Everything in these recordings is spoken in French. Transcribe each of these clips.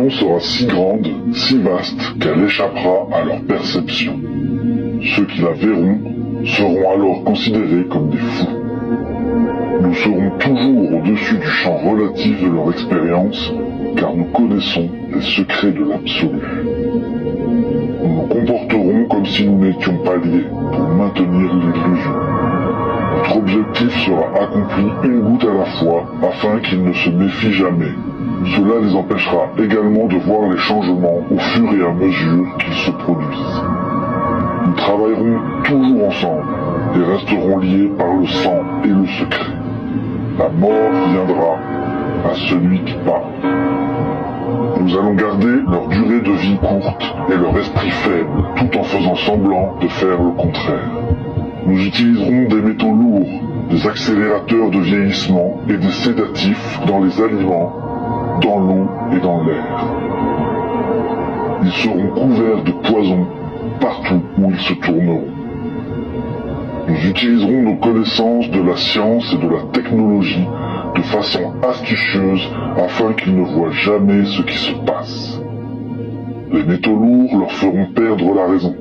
vision sera si grande, si vaste, qu'elle échappera à leur perception. Ceux qui la verront seront alors considérés comme des fous. Nous serons toujours au-dessus du champ relatif de leur expérience, car nous connaissons les secrets de l'absolu. Nous nous comporterons comme si nous n'étions pas liés pour maintenir l'illusion. Notre objectif sera accompli une goutte à la fois afin qu'ils ne se méfient jamais. Cela les empêchera également de voir les changements au fur et à mesure qu'ils se produisent. Nous travaillerons toujours ensemble et resterons liés par le sang et le secret. La mort viendra à celui qui part. Nous allons garder leur durée de vie courte et leur esprit faible, tout en faisant semblant de faire le contraire. Nous utiliserons des métaux lourds, des accélérateurs de vieillissement et des sédatifs dans les aliments, dans l'eau et dans l'air. Ils seront couverts de poison partout où ils se tourneront. Nous utiliserons nos connaissances de la science et de la technologie de façon astucieuse afin qu'ils ne voient jamais ce qui se passe. Les métaux lourds leur feront perdre la raison.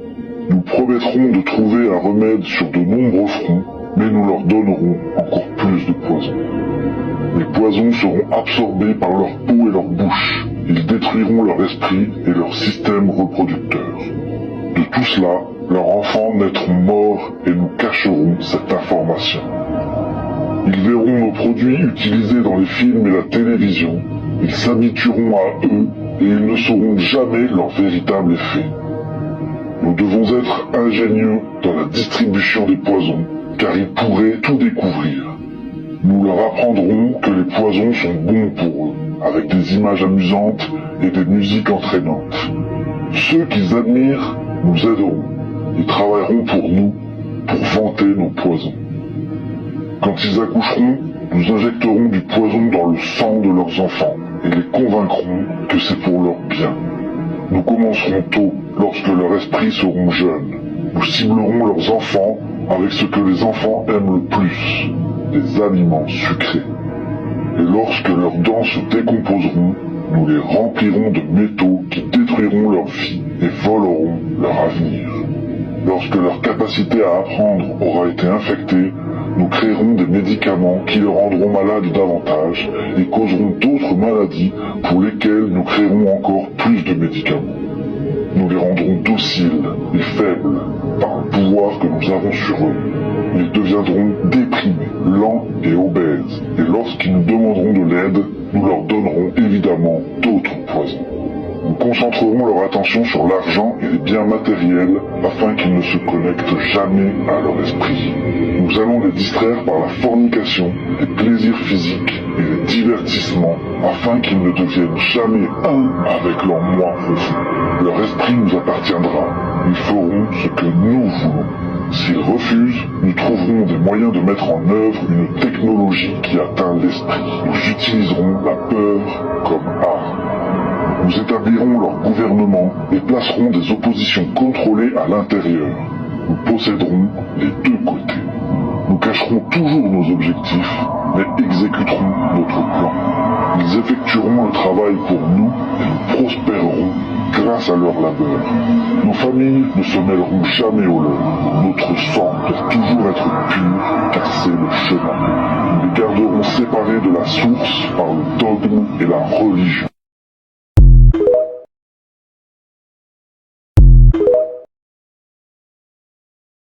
Nous promettrons de trouver un remède sur de nombreux fronts, mais nous leur donnerons encore plus de poison. Les poisons seront absorbés par leur peau et leur bouche. Ils détruiront leur esprit et leur système reproducteur. De tout cela, leurs enfants naîtront morts et nous cacherons cette information. Ils verront nos produits utilisés dans les films et la télévision. Ils s'habitueront à eux et ils ne sauront jamais leur véritable effet. Nous devons être ingénieux dans la distribution des poisons, car ils pourraient tout découvrir. Nous leur apprendrons que les poisons sont bons pour eux, avec des images amusantes et des musiques entraînantes. Ceux qu'ils admirent nous aideront. Ils travailleront pour nous, pour vanter nos poisons. Quand ils accoucheront, nous injecterons du poison dans le sang de leurs enfants et les convaincrons que c'est pour leur bien. Nous commencerons tôt, lorsque leurs esprits seront jeunes. Nous ciblerons leurs enfants avec ce que les enfants aiment le plus, les aliments sucrés. Et lorsque leurs dents se décomposeront, nous les remplirons de métaux qui détruiront leur vie et voleront leur avenir. Lorsque leur capacité à apprendre aura été infectée, nous créerons des médicaments qui les rendront malades davantage et causeront d'autres maladies pour lesquelles nous créerons encore plus de médicaments. Nous les rendrons dociles et faibles par le pouvoir que nous avons sur eux. Ils deviendront déprimés, lents et obèses, et lorsqu'ils nous demanderont de l'aide, nous leur donnerons évidemment d'autres poisons. Nous concentrerons leur attention sur l'argent et les biens matériels afin qu'ils ne se connectent jamais à leur esprit. Nous allons les distraire par la fornication, les plaisirs physiques et les divertissements afin qu'ils ne deviennent jamais un avec leur moi profond. Leur esprit nous appartiendra. Ils feront ce que nous voulons. S'ils refusent, nous trouverons des moyens de mettre en œuvre une technologie qui atteint l'esprit. Nous utiliserons la peur comme arme. Nous établirons leur gouvernement et placerons des oppositions contrôlées à l'intérieur. Nous posséderons les deux côtés. Nous cacherons toujours nos objectifs, mais exécuterons notre plan. Ils effectueront le travail pour nous et nous prospérerons grâce à leur labeur. Nos familles ne se mêleront jamais au leur. Notre sang doit toujours être pur, car c'est le chemin. Nous les garderons séparés de la source par le dogme et la religion.